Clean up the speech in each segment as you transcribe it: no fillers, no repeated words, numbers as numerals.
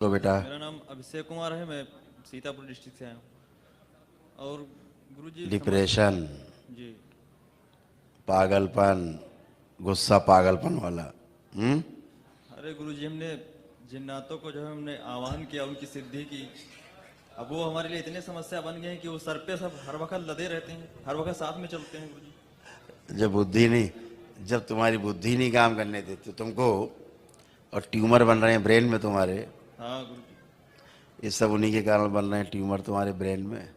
तो बेटा मेरा नाम अभिषेक कुमार है। मैं सीतापुर डिस्ट्रिक्ट से आया हूँ। और गुरुजी डिप्रेशन, जी। पागलपन, गुस्सा पागलपन वाला। अरे गुरुजी, हमने जिन्नातों को जो है हमने आह्वान किया, उनकी सिद्धि की। अब वो हमारे लिए इतने समस्या बन गए हैं कि वो सर पे सब हर वक्त लदे रहते हैं, हर वक्त साथ में चलते हैं गुरुजी। जब बुद्धि नहीं, जब तुम्हारी बुद्धि नहीं काम करने देती तुमको, और ट्यूमर बन रहे हैं ब्रेन में तुम्हारे, हाँ गुरुजी। ये सब उन्हीं के कारण बन रहे हैं ट्यूमर तुम्हारे ब्रेन में।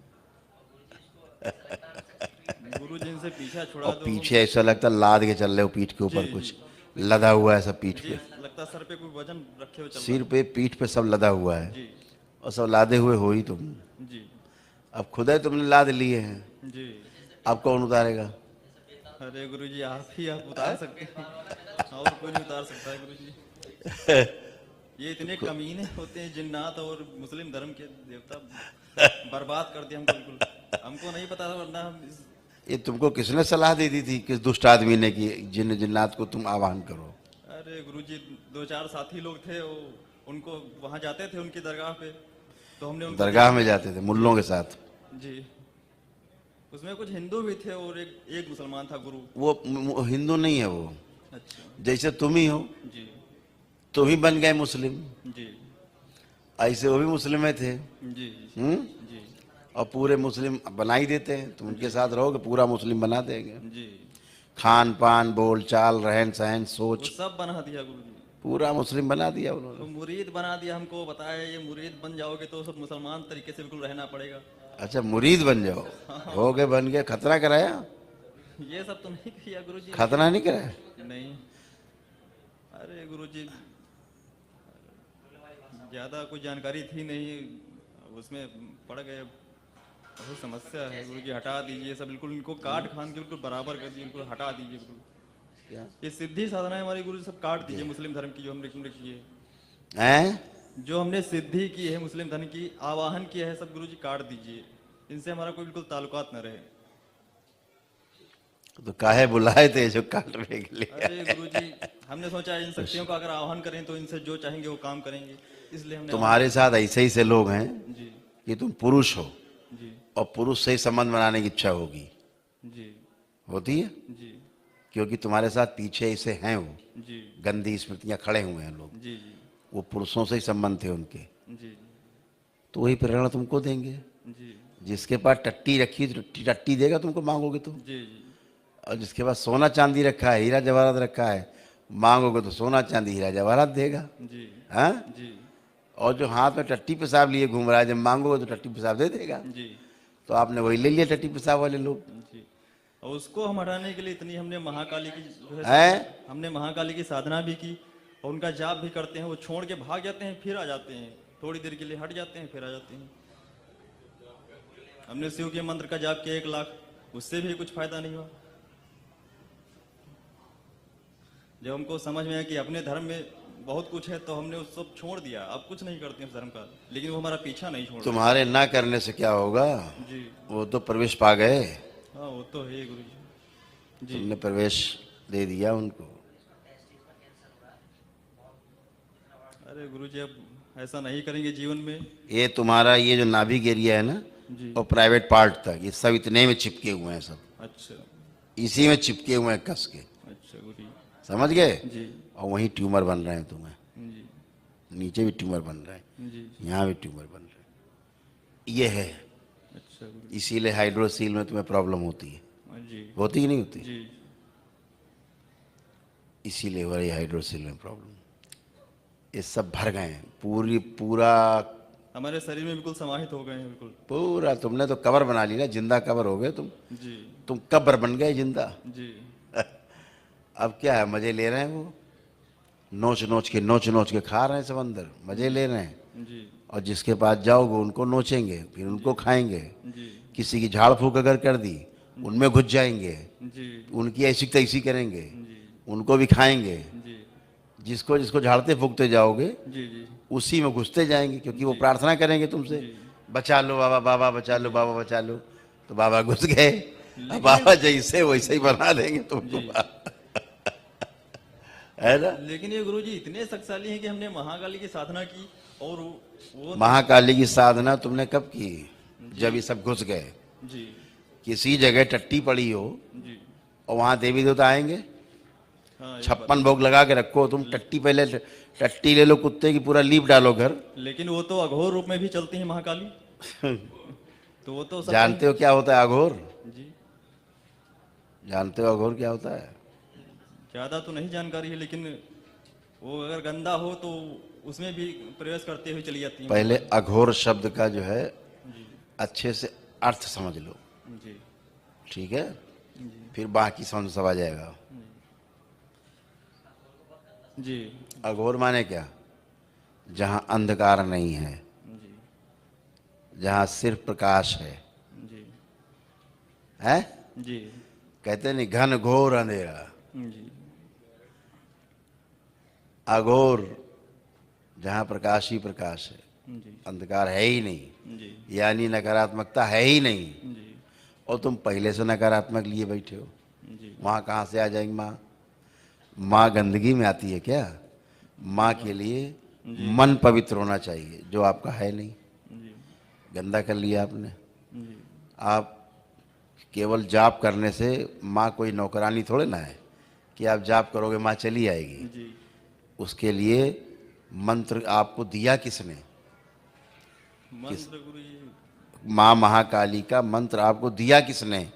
गुरुजी इनसे पीछा छुड़ा और दो पीछे हमको। ऐसा लगता है लाद के चल रहे हो पीठ के जी ऊपर, जी कुछ लदा हुआ है सब पीठ जी। पे, लगता है सर पे कोई वजन रखे हुए चल रहा सिर पे पीठ पे सब लदा हुआ है। है, जी और सब लादे हुए हो ही तुम। जी अब खुद है तुमने लाद लिए हैं, जी। अब कौन उतारेगा? अरे गुरुजी, आप उतार सकते हैं, और कोई नहीं उतार सकता है गुरुजी। ये इतने कमीने होते हैं जिन्नात और मुस्लिम धर्म के देवता, बर्बाद कर दिया हमको बिल्कुल। हमको नहीं पता था, वरना हम ये तुमको किसने सलाह दे दी थी, किस दुष्ट आदमी ने, कि जिन जिन्नात को तुम आह्वान करो? अरे गुरुजी, दो चार साथी लोग थे, वो उनको वहां जाते थे उनकी दरगाह पे, तो हमने उनको दरगाह देखा। में जाते थे जी मुल्लों के साथ? जी। उसमें कुछ हिंदू भी थे और एक मुसलमान था गुरु। वो हिंदू नहीं है वो, अच्छा। जैसे तुम ही हो, जी तुम ही बन गए मुस्लिम, जी ऐसे वो भी मुस्लिम में थे। जी हम्म? जी और पूरे मुस्लिम बना ही देते हैं, तुम उनके साथ रहोगे पूरा मुस्लिम बना देंगे। जी। खान पान, बोल चाल, रहन सहन, वो सोच, सब बना दिया गुरुजी। पूरा मुस्लिम बना दिया तो उन्होंने। मुरीद बना दिया हमको, बताया ये मुरीद बन जाओगे तो सब मुसलमान तरीके से बिल्कुल रहना पड़ेगा। अच्छा, मुरीद बन जाओ, हो गए, बन गए। खतरा कराया? ये सब तो नहीं किया गुरुजी, खतरा नहीं कराया? लेकिन नहीं। अरे गुरुजी, ज्यादा कुछ जानकारी थी नहीं, उसमें पड़ गए। बहुत समस्या है गुरुजी, हटा दीजिए सब बिल्कुल, इनको काट खान के बिल्कुल बराबर कर दीजिए, इनको हटा दीजिए बिल्कुल। क्या ये सिद्धि साधना है हमारी गुरुजी, सब काट दीजिए मुस्लिम धर्म की जो हमने तुमने की है। हैं? जो हमने सिद्धि की है मुस्लिम धर्म की, आवाहन किया है, सब गुरुजी काट दीजिए। इनसे हमारा कोई बिल्कुल ताल्लुकात न रहे। तो काहे बुलाए थे जो काटने के लिए? अरे गुरुजी, हमने सोचा इन शक्तियों का अगर आह्वान करें तो इनसे जो चाहेंगे वो काम करेंगे, इसलिए हमने तुम्हारे साथ ऐसे ही से लोग हैं जी कि तुम पुरुष हो, जी और पुरुष से ही संबंध बनाने की इच्छा होगी, जी होती है, जी क्योंकि तुम्हारे साथ पीछे ऐसे हैं वो जी गंदी स्मृतियां खड़े हुए हैं लोग, जी जी वो पुरुषों से ही संबंध थे उनके, जी तो वही प्रेरणा तुमको देंगे। जी जिसके पास टट्टी रखी तो टट्टी टट्टी देगा तुमको, मांगोगे तो। जी जी और जिसके पास सोना चांदी रखा है, हीरा जवाहरात रखा है, मांगोगे तो सोना चांदी हीरा जवाहरात देगा। जी हाँ? जी और जो हाथ में टट्टी पेशाब लिए घूम रहा है, जब मांगोगे तो टट्टी पेशाब दे देगा। जी तो आपने वही ले लिया, टट्टी पेशाब वाले लोग। जी। और उसको हम हटाने के लिए इतनी हमने महाकाली की जो है हैं? हमने महाकाली की साधना भी की, और उनका जाप भी करते हैं। वो छोड़ के भाग जाते हैं, फिर आ जाते हैं, थोड़ी देर के लिए हट जाते हैं, फिर आ जाते हैं। हमने शिव के मंत्र का जाप किया 1 लाख, उससे भी कुछ फायदा नहीं हुआ। जब हमको समझ में आया कि अपने धर्म में बहुत कुछ है, तो हमने उस सब छोड़ दिया, अब कुछ नहीं करते हैं उस धर्म का। लेकिन वो हमारा पीछा नहीं छोड़ रहा। तुम्हारे ना करने से क्या होगा? जी वो तो प्रवेश पा गए, हाँ, वो तो है गुरु जी। जी तुमने प्रवेश दे दिया उनको। अरे गुरु जी, अब ऐसा नहीं करेंगे जीवन में। ये तुम्हारा ये जो नाभिक एरिया है ना, जी और प्राइवेट पार्ट तक, ये सब इतने में चिपके हुए हैं, सब अच्छा इसी में चिपके हुए हैं कस के, अच्छा गुरु जी। समझ गए? जी और वहीं ट्यूमर बन रहे हैं तुम्हें, जी नीचे भी ट्यूमर बन रहे हैं, जी यहाँ भी ट्यूमर बन रहे हैं। ये है, अच्छा गुरु इसीलिए हाइड्रोसील में तुम्हें प्रॉब्लम होती है। जी होती कि नहीं होती? जी। इसीलिए हो रही है हाइड्रोसील में प्रॉब्लम। ये सब भर गए हैं, पूरा हमारे शरीर में बिल्कुल समाहित हो गए हैं बिल्कुल। पूरा। तुमने तो कबर बना ली ना, जिंदा कबर हो गए तुम। जी तुम कब्र बन गए जिंदा। जी अब क्या है, मजे ले रहे हैं वो, नोच नोच के खा रहे हैं सब अंदर, मजे ले रहे हैं। जी और जिसके पास जाओगे उनको नोचेंगे, फिर उनको खाएंगे। जी किसी की झाड़ फूक अगर कर दी, उनमें घुस जाएंगे, जी उनकी ऐसी तैसी करेंगे, जी उनको भी खाएंगे। जी जिसको जिसको झाड़ते फूकते जाओगे, जी जी उसी में घुसते जाएंगे, क्योंकि वो जी। प्रार्थना करेंगे तुमसे, जी। बचा लो बाबा, बाबा बचा लो, बाबा बचा लो। तो बाबा घुस गए, अब लेकिन बाबा जैसे वैसे ही बना देंगे तुमको, जी। है ना? लेकिन ये गुरुजी इतने शक्तिशाली हैं कि हमने महाकाली की साधना की, और वो महाकाली की साधना तुमने कब की? जब ये सब घुस गए। जी किसी जगह टट्टी पड़ी हो जी और वहां देवी देवता आएंगे? हाँ ये बात 56 भोग लगा के रखो तुम, टट्टी पहले टट्टी ले लो कुत्ते की, पूरा लीप डालो घर। लेकिन वो तो अघोर रूप में भी चलती है महाकाली, तो वो तो सब जानते हो क्या होता है अघोर? जी जानते हो अघोर क्या होता है? ज्यादा तो नहीं जानकारी है, लेकिन वो अगर गंदा हो तो उसमें भी प्रवेश करते हुए चली जाती है। पहले अघोर शब्द का जो है जी अच्छे से अर्थ समझ लो, जी ठीक है? जी फिर बाकी समझ सब आ जाएगा। जी अघोर माने क्या? जहां अंधकार नहीं है, जी जहां सिर्फ प्रकाश जी है? जी कहते नहीं घन घोर अंधेरा। जी अघोर जहां प्रकाश ही प्रकाश है, जी अंधकार है ही नहीं, जी यानी नकारात्मकता है ही नहीं। जी और तुम पहले से नकारात्मक लिए बैठे हो, जी वहां कहां से आ जाएंगी माँ? माँ गंदगी में आती है क्या? माँ के लिए मन पवित्र होना चाहिए, जो आपका है नहीं। जी गंदा कर लिया आपने। जी आप केवल जाप करने से माँ कोई नौकरानी थोड़े ना है कि आप जाप करोगे माँ चली आएगी। जी उसके लिए मंत्र आपको दिया किसने? मंत्र गुरु जी माँ महाकाली का मंत्र आपको दिया किसने?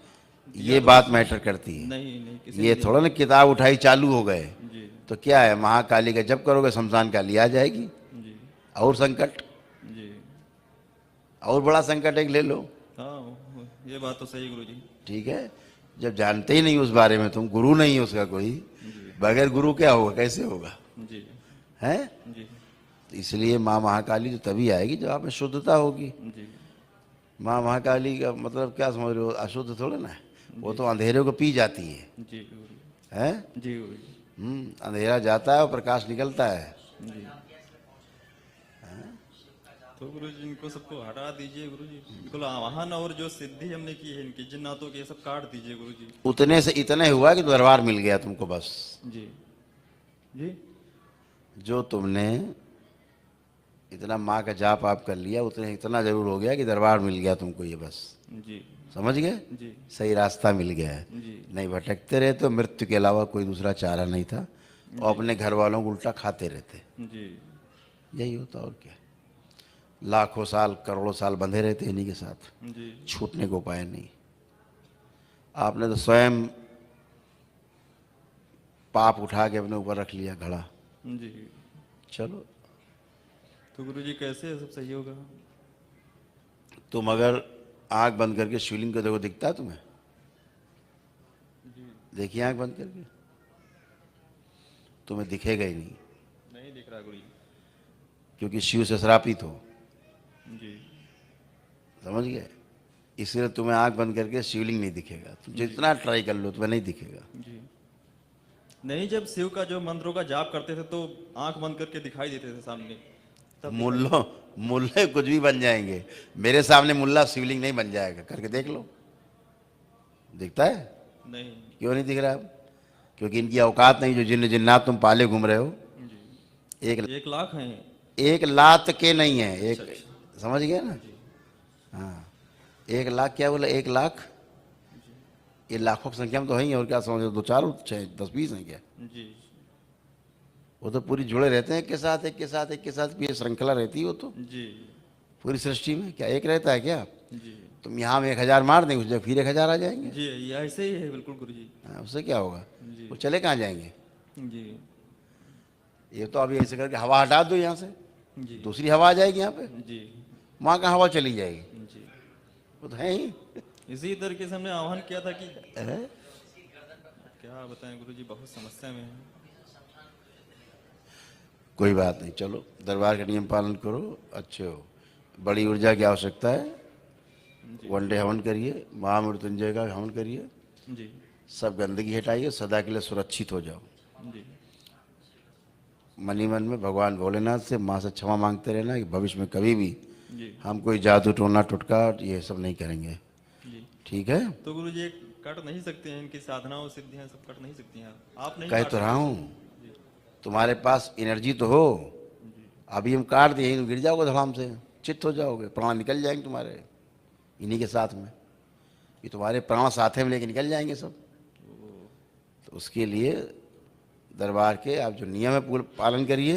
ये तो बात मैटर करती है। नहीं नहीं किसी ये ने थोड़ा ना किताब उठाई चालू हो गए। जी तो क्या है, महाकाली का जब करोगे शमशान काली आ जाएगी। जी और संकट, जी और बड़ा संकट एक ले लो, हाँ ये बात तो सही गुरु जी। ठीक है? जब जानते ही नहीं उस बारे में, तुम गुरु नहीं उसका कोई, जी बगैर गुरु क्या होगा, कैसे होगा? जी है? जी तो इसलिए माँ महाकाली तो तभी आएगी जब आप में शुद्धता होगी। जी माँ महाकाली का मतलब क्या समझ रहे हो? अशुद्ध थोड़ा ना है, वो तो अंधेरे को पी जाती है। जी गुरु है? जी गुरु जी अंधेरा जाता है और प्रकाश निकलता है। जी तो गुरु जी इनको सबको हटा दीजिए गुरु जी, बिल्कुल आवाहन और जो सिद्धि हमने की है इनकी जिन्नातों की, ये सब काट दीजिए गुरु जी। उतने से इतने हुआ कि दरबार मिल गया तुमको बस। जी जी जो तुमने इतना माँ का जाप आप कर लिया, उतने इतना जरूर हो गया कि दरबार मिल गया तुमको, ये बस जी समझ गए? जी सही रास्ता मिल गया है। जी नहीं भटकते रहे तो मृत्यु के अलावा कोई दूसरा चारा नहीं था, और अपने घर वालों को उल्टा खाते रहते। जी यही होता और क्या। लाखों साल करोड़ों साल बंधे रहते इन्हीं के साथ, जी छूटने को उपाय नहीं। आपने तो स्वयं पाप उठा के अपने ऊपर रख लिया घड़ा। जी चलो, तो गुरु जी कैसे सब सही होगा? तुम अगर आंख बंद करके शिवलिंग को देखो, दिखता है तुम्हें? देखिए आंख बंद करके, तुम्हें दिखेगा ही नहीं, नहीं दिख रहा गुरु जी। क्योंकि शिव से श्रापित हो। जी समझ गए? इसलिए तुम्हें आंख बंद करके शिवलिंग नहीं दिखेगा। तुम जितना ट्राई कर लो तुम्हें नहीं दिखेगा। जी नहीं, जब शिव का जो मंत्रों का जाप करते थे तो आंख बंद करके दिखाई देते थे सामने, तब मुल्लो मुल्ले कुछ भी बन जाएंगे, मेरे सामने मुल्ला शिवलिंग नहीं बन जाएगा। करके देख लो, दिखता है? नहीं। क्यों नहीं दिख रहा है? क्योंकि इनकी औकात नहीं। जो जिन्न जिन्नात तुम पाले घूम रहे हो, जी एक 1 लाख हैं। एक लात के नहीं है, एक, समझ गए ना? हाँ, 1 लाख क्या बोला? 1 लाख, ये लाखों की संख्या में तो है ही, और क्या समझ? 2 4 6 10 20 हैं क्या? जी वो तो पूरी जुड़े रहते हैं, एक के साथ एक के साथ एक के साथ, ये श्रृंखला रहती है वो तो जी पूरी सृष्टि में। क्या एक रहता है क्या? जी तुम यहाँ में 1000 मार देंगे, उस जगह फिर 1000 आ जाएंगे। जी ये ऐसे ही है बिल्कुल गुरु जी। हाँ, उससे क्या होगा? जी वो चले कहाँ जाएंगे? जी ये तो अभी ऐसे करके हवा हटा दो यहाँ से, जी दूसरी हवा आ जाएगी यहाँ पे, जी वहाँ का हवा चली जाएगी। जी वो तो है ही। इसी तरीके से हमने आह्वान किया था कि है? क्या बताएं गुरु जी, बहुत समस्या में है। कोई बात नहीं, चलो दरबार का नियम पालन करो, अच्छे हो। बड़ी ऊर्जा की आवश्यकता है, वनडे हवन करिए, महामृत्युंजय का हवन करिए, जी सब गंदगी हटाइए, सदा के लिए सुरक्षित हो जाओ। जी मनी मन में भगवान भोलेनाथ से, माँ से क्षमा मांगते रहना कि भविष्य में कभी भी जी हम कोई जादू टोना टुटका ये सब नहीं करेंगे। जी ठीक है? तो गुरु जी कट नहीं सकते हैं, इनकी साधनाओं सिद्धियां सब कट नहीं सकती हैं, आप नहीं कह काट तो रहा सकते। हूँ, तुम्हारे पास एनर्जी तो हो, अभी हम काट दिए तो गिर जाओगे धड़ाम से, चित्त हो जाओगे, प्राण निकल जाएंगे तुम्हारे इन्हीं के साथ में। ये तुम्हारे प्राण साथे में लेके निकल जाएंगे सब। तो उसके लिए दरबार के आप जो नियम है पूरा पालन करिए।